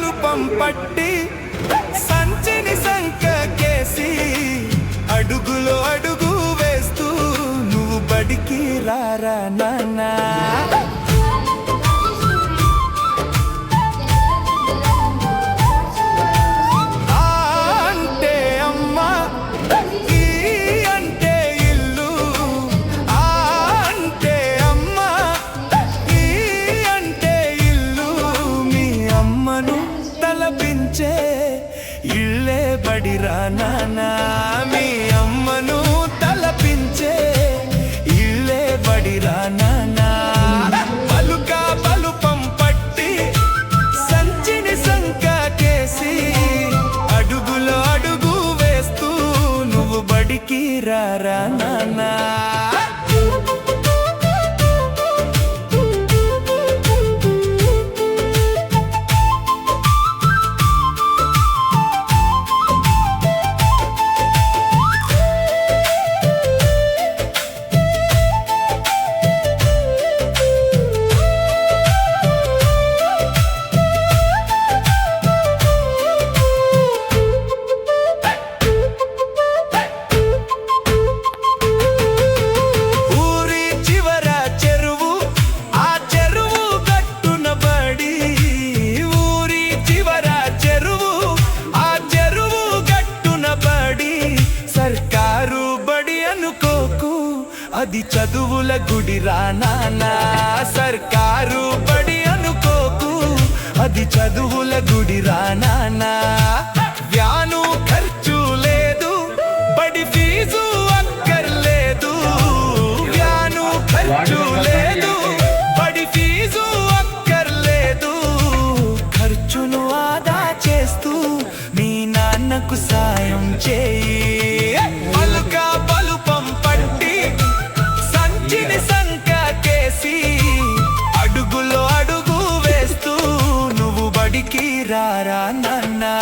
బలుపం పట్టి సంచిని సంకకేసి అడుగులో అడుగు వేస్తూ నువ్వు బడికి రారా నాన్నా. ఇళ్ళే బడిరా నాన్నా, మీ అమ్మను తలపించే ఇళ్ళే బడిరా నాన్నా. పలుక బలుపం పట్టి సంచిని సంకకేసి అడుగులో అడుగు వేస్తూ నువ్వు బడికి రారా నాన్నా. అది చదువుల గుడిరా నాన్నా, సర్కారు బడి అనుకోకు, అది చదువుల గుడిరా నాన్నా. వ్యాను ఖర్చు లేదు, బడి ఫీజు అక్కర్లేదు. వ్యాను ఖర్చు లేదు, బడి ఫీజు అక్కర్లేదు. ఖర్చును ఆదా చేస్తూ మీ నాన్నకు సాయం చేయి. పలుక బలుపం పట్టి సంకకేసి అడుగులో అడుగు వేస్తూ నువ్వు బడికి రారా నాన్నా.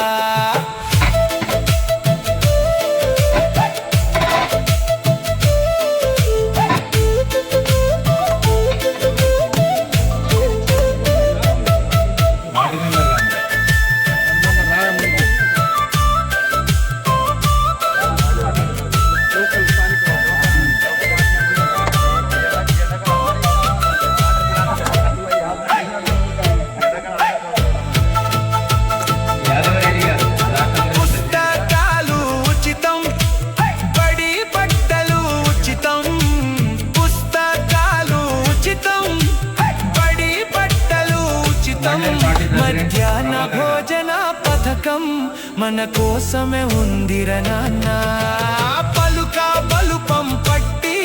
మధ్యాహ్న భోజన పథకం మన కోసమే ఉందిరా నాన్నా. పలుక బలుపం పట్టి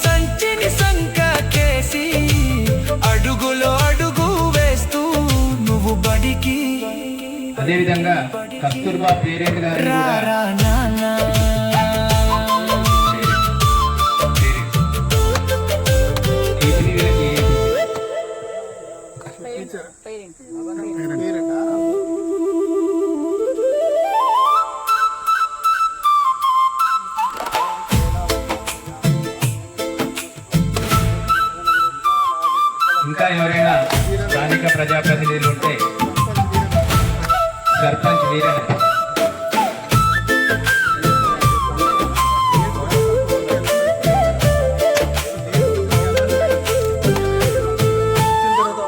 సంచిని సంకకేసి అడుగులో అడుగు వేస్తూ నువ్వు బడికి అదేవిధంగా కస్తూర్బా పేరెంట్ గారు రారా నాన్నా. ఇంకా ఎవరైనా స్థానిక ప్రజాప్రతినిధులు ఉంటే సర్పంచ్ వీరన్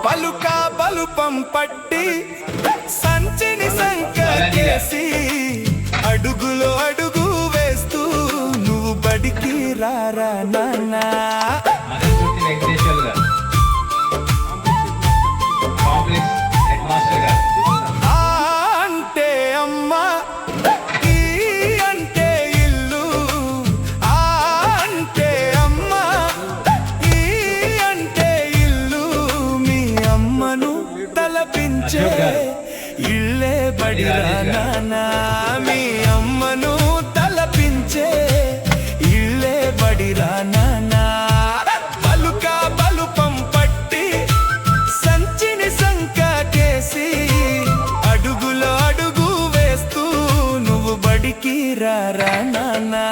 పలుక బలుపం పట్టి సంచిని సంకకేసి అడుగులో అడుగు వేస్తూ నువ్వు బడికి రారా నాన్నా. అంటే అమ్మ ఈ అంటే ఇల్లు, అంటే అమ్మ ఈ అంటే ఇల్లు. మీ అమ్మను తలపించే ఇళ్ళే బడిరా నాన్నా, మీ అమ్మను తలపించే ఇళ్ళే బడిరా నాన్నా. పలుక బలుపం పట్టి సంచిని సంకకేసి అడుగులో అడుగు వేస్తూ నువ్వు బడికి రారా నాన్నా.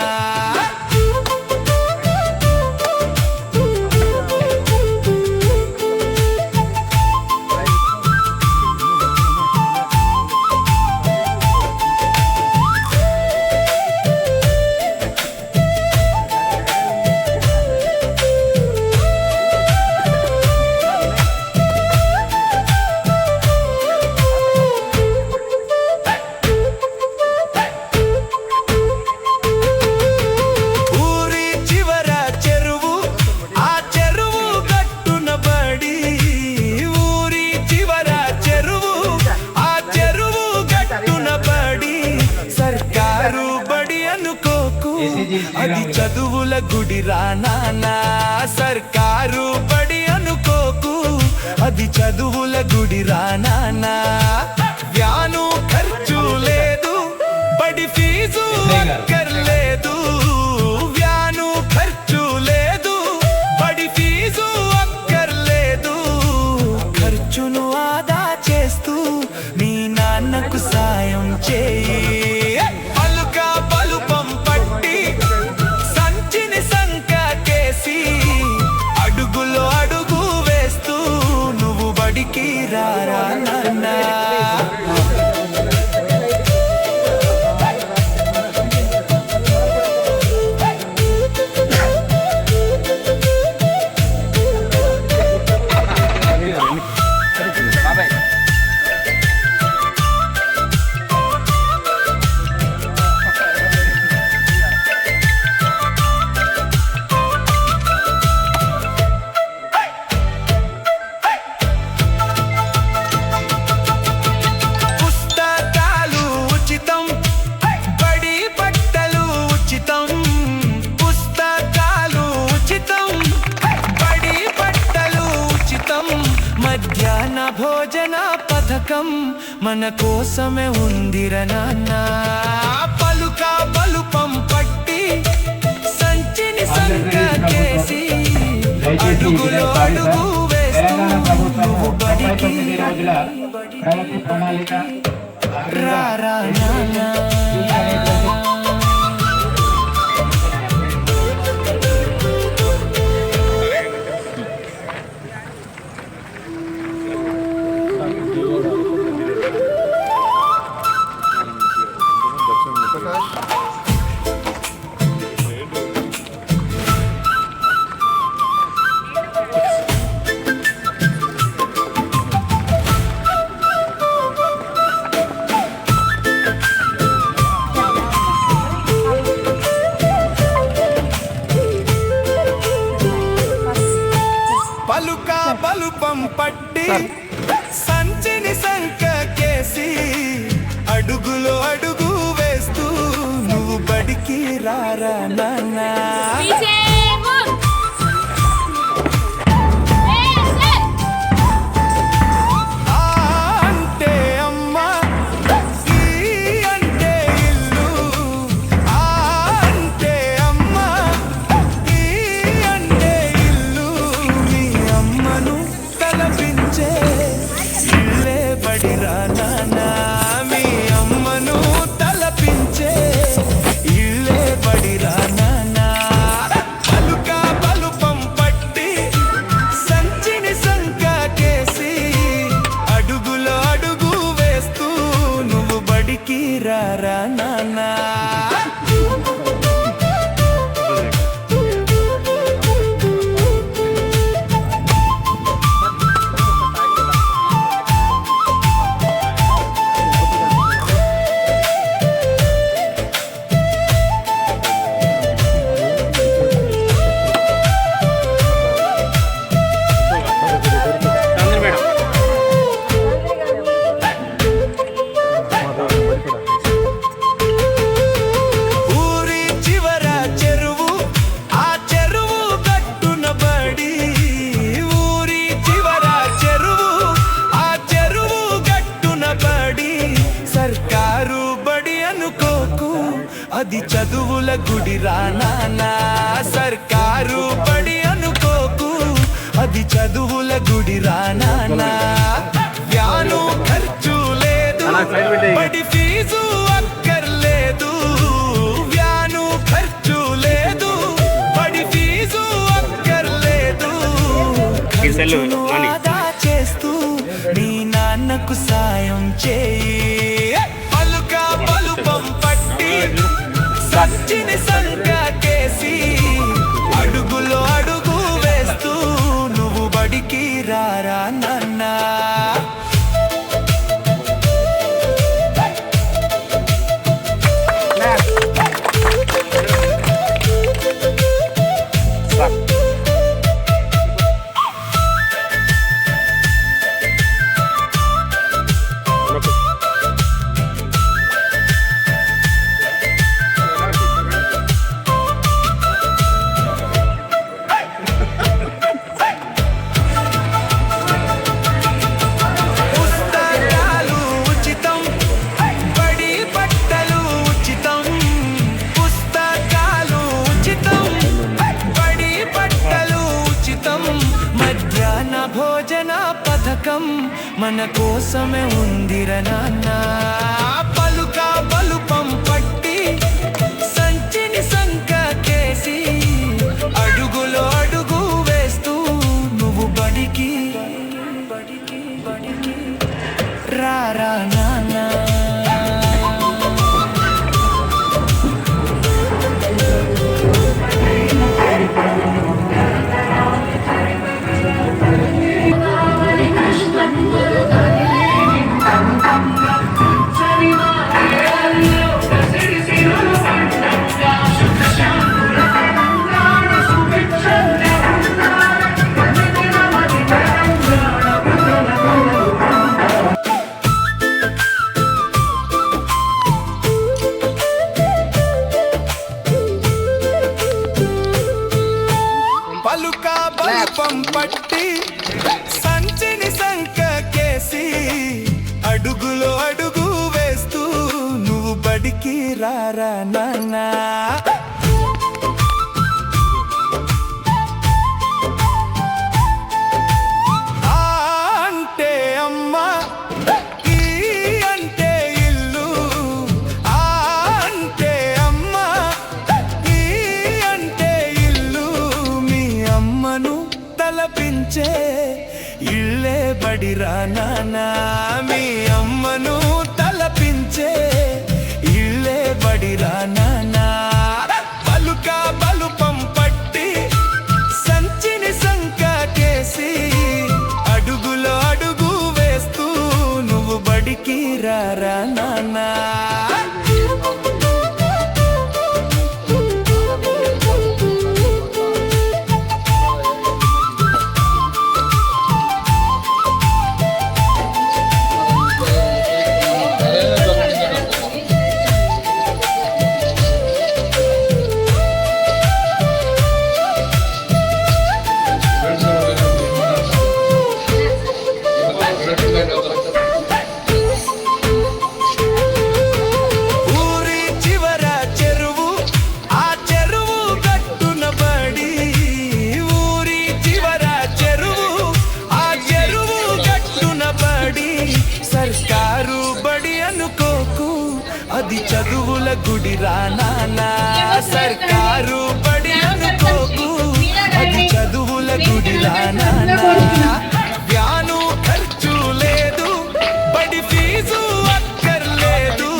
అది చదువుల గుడిరా నాన్నా సర్కారు బడి అనుకోకు అది చదువుల గుడిరా నాన్నా వ్యాను ఖర్చు లేదు బడి ఫీజు అక్కర్లేదు వ్యాను ఖర్చు లేదు బడి ఫీజు అక్కర్లేదు ఖర్చును ఆదా చేస్తూ మీ నాన్నకు సాయం చేయి పలుక బలుపం పట్టి సంచిని సంకకేసి అడుగులో అడుగు వేస్తూ నువ్వు బడికి రారా నాన్నా మధ్యాహ్న భోజన పథకం మన కోసమే ఉందిరా నాన్న పలుక బలుపం పట్టి సంచిని సంకకేసి అడుగులో అడుగు వేస్తూ బడికి రారా నాన్న పలుక బలుపం పట్టి సంచిని సంకకేసి అడుగులో అడుగు వేస్తూ నువ్వు బడికి రారా నాన్నా రారా నాన్నా అది చదువుల గుడిరా నాన్నా సర్కారు బడి అనుకోకు అది చదువుల గుడిరా నాన్నా వ్యాను ఖర్చు లేదు బడి ఫీజు అక్కర్లేదు వ్యాను ఖర్చు లేదు బడి ఫీజు అక్కర్లేదు ఖర్చును ఆదా చేస్తూ నీ నాన్నకు సాయం చేయి పలుక బలుపం పట్టి సంచిని సంకకేసి అడుగులో అడుగు వేస్తూ నువ్వు బడికి రారా నాన్నా మన కోసమే ఉందిర నాన్న. పలుక బలుపం పట్టి సంచిని సంక కేసి అడుగులో అడుగు వేస్తూ నువ్వు బడికి రారా నాన్న. పలుక బలుపం పట్టి సంచిని సంక కేసి అడుగులో అడుగు వేస్తూ నువ్వు బడికి రారా నాన్న. ఆ అంటే అమ్మ, ఈ అంటే ఇల్లు. ఆ అంటే అమ్మ, ఈ అంటే ఇల్లు. మీ అమ్మను తలపించే ఇళ్ళే బడిరా నాన్న. మీ అమ్మను తలపించే ఇళ్ళే బడిరా నాన్న. పలుక బలుపం పట్టి సంచిని సంక కేసి అడుగులో అడుగు వేస్తూ నువ్వు బడికి రారా నాన్న. ఊరి చివర చెరువు, ఆ చెరువు గట్టున బడి. ఊరి చివర చెరువు, ఆ చెరువు గట్టున బడి. సర్కారు బడి అనుకోకు, అది చదువుల గుడిరా నాన్న. సర్కారు బడి అనుకోకు, అది చదువుల గుడిరా నాన్న. వ్యాను ఖర్చు లేదు, బడి ఫీజు అక్కర్లేదు.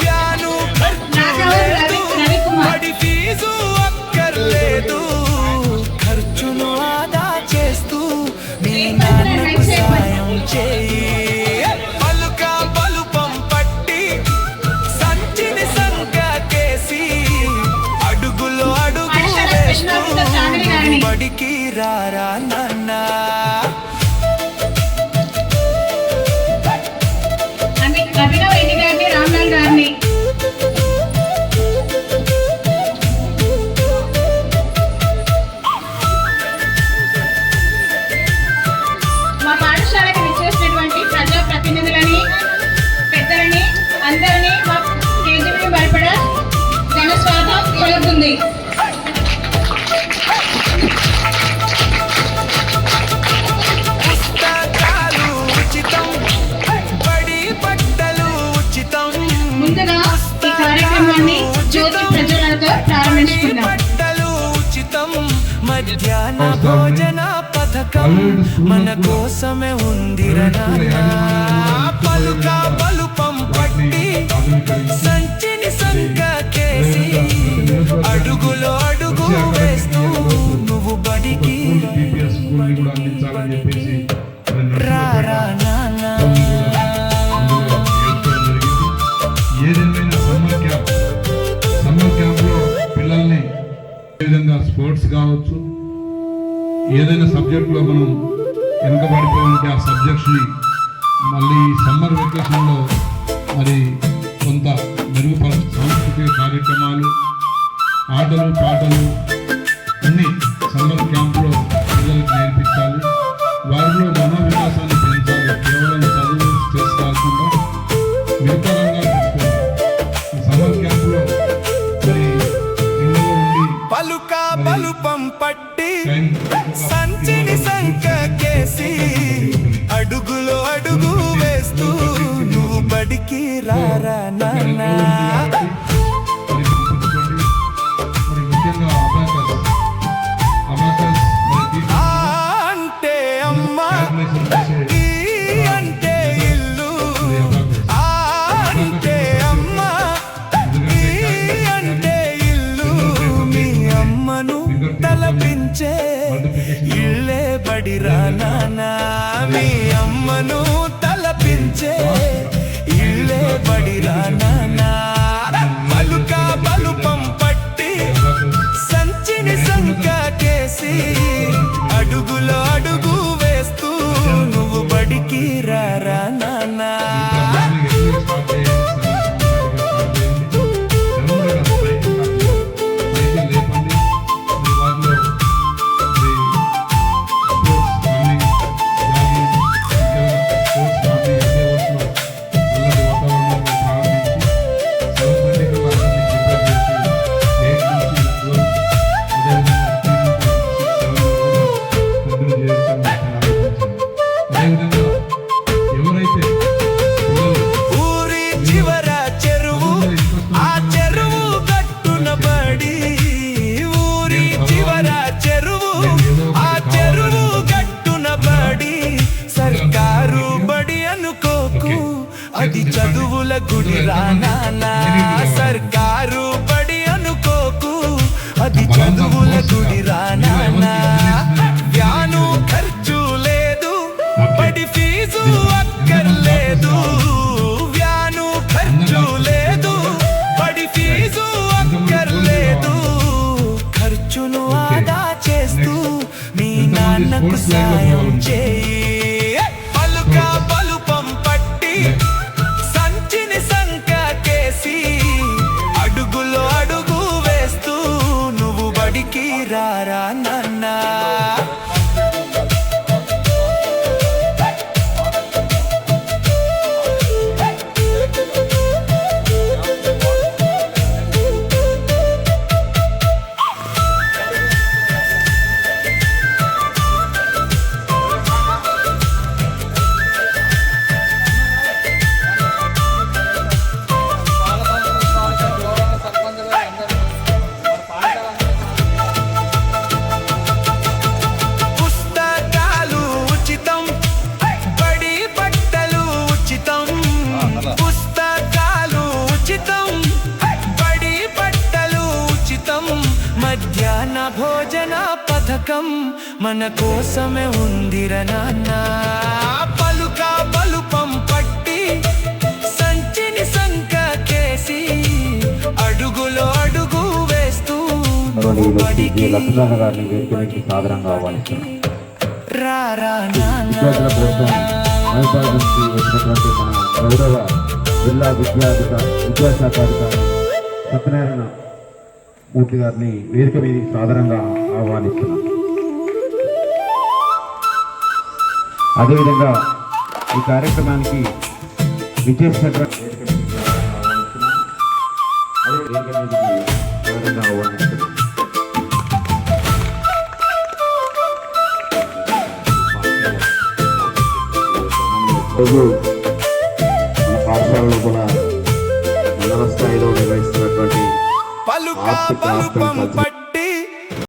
వ్యాను ఖర్చు లేదు, బడి ఫీజు అక్కర్లేదు. ఖర్చును ఆదా చేస్తూ మీ నాన్నకు సాయం చేయి. పలుక బలుపం పట్టి సంచిని సంక కేసి అడుగులో అడుగు వేస్తూ బడికి రారా నాన్న. అభినవ్ రెడ్డి గారిని, రామ్లాల్ గారిని మా పాఠశాలకు విచ్చేసినటువంటి ప్రజా ప్రతినిధులని, పెద్దలని అందరినీ మా కేజీబీ భయపడ ఘన స్వాగతం కలుగుతుంది. పుస్తకాలు ఉచితం, బడి బట్టలు ఉచితం. ముందుగా ఈ కార్యక్రమాన్ని జ్యోతి ప్రజలతో ప్రారంభించుకుందాం. బట్టలు ఉచితం, మధ్యాహ్న భోజన పథకం మన కోసమే ఉందిర నాన్న. పలుక బలుపం పట్టి సంచిని సంక కేసి అడుగులో అడుగు వేస్తూ నువ్వు బడికి రారా నాన్న. ఏదేమైనా సమ్మర్ క్యాంప్లో పిల్లల్ని ఏ విధంగా స్పోర్ట్స్ కావచ్చు, ఏదైనా సబ్జెక్టులో మనం వెనుకబడిపోయి ఉంటే ఆ సబ్జెక్ట్స్ని మళ్ళీ సమ్మర్ వెకేషన్లో మరి కొంత మెరుగుపరచు సాంస్కృతిక కార్యక్రమాలు, ఆటలు పాటలు అన్నీ సమ్మర్ క్యాంప్లో పిల్లలకు నేర్పించాలి. వారిలో మనోవికాసాన్ని పెంచాలి. కేవలం చదువు స్ట్రెస్ కాకుండా మిగతా రంగాలు పెట్టుకోవాలి. సమ్మర్ క్యాంప్లో మరి ఇళ్ళలో ఉండి పలుక బలుపం పట్టి సంచిని సంక కేసి అడుగులో రారా నాన్న. మరి గుర్తుంచుకోండి. మరి ముఖ్యంగా అబాకస్ మరి ఆ అంటే అమ్మ, క్యాల్కులేషన్ చేసే ఈ అంటే ఇల్లు. ఆ అంటే అమ్మ, ఈ అంటే ఇల్లు. మీ అమ్మను తలపించే ఇల్లే బడిరా నాన్న. మీ అమ్మను తలపించే ఇల్లే బడిరా నాన్న. పలుక బలుపం పట్టి సంచిని సంకకేసి అడుగులో అడుగు వేస్తూ నువ్వు బడికి రారా నాన్న. ఎవరైతే ఊరి చివర చెరువు, ఆ చెరువు గట్టున బడి. ఊరి చివర చెరువు, ఆ చెరువు గట్టున బడి. సర్కారు బడి అనుకోకు, అది చదువుల గుడి రా నాన్న. సర్కారు బడి అనుకోకు, అది చదువుల గుడి రా నాన్న. వ్యాను ఖర్చు లేదు, బడి ఫీజు అక్కర్లేదు. వ్యాను ఖర్చు లేదు, బడి ఫీజు అక్కర్లేదు. ఖర్చును ఆదా చేస్తూ మీ నాన్నకు సాయం చేయి. పలుక బలుపం పట్టి సంచిని సంకకేసి అడుగులో అడుగు వేస్తూ నువ్వు బడికి రారా నాన్న. పుస్తకాలు ఉచితం, బడి బట్టలు ఉచితం. పుస్తకాలు ఉచితం, బడి బట్టలు ఉచితం. మధ్యాహ్న భోజన పథకం మన కోసమే ఉందిరా నాన్న. పలుక బలుపం పట్టి సంచిని సంకకేసి అడుగులో అడుగు వేస్తూ గౌరవనీయులు లక్ష్మణ గారిని వేదిక నుంచి సాదరంగా ఆహ్వానిస్తున్నాం. రారా నాన్న. విద్యార్థుల కోసం మైపాల్ నుంచి వచ్చినటువంటి మన గౌరవ జిల్లా విద్యాశాఖ అధికారి సత్యనారాయణ మూర్తి గారిని వేదిక మీద సాదరంగా ఆహ్వానిస్తున్నాం. అదేవిధంగా ఈ కార్యక్రమానికి విజయశేఖర్ వేదిక మీదకి ఆహ్వానిస్తున్నాం. అదే వేదిక మీదకి సాదరంగా ఆహ్వానిస్తున్నాం. రోజు మన పాఠశాలలో కూడా మండల స్థాయిలో నిర్వహిస్తున్నటువంటి పలుక ఆర్థిక బలుపం ఆస్థాన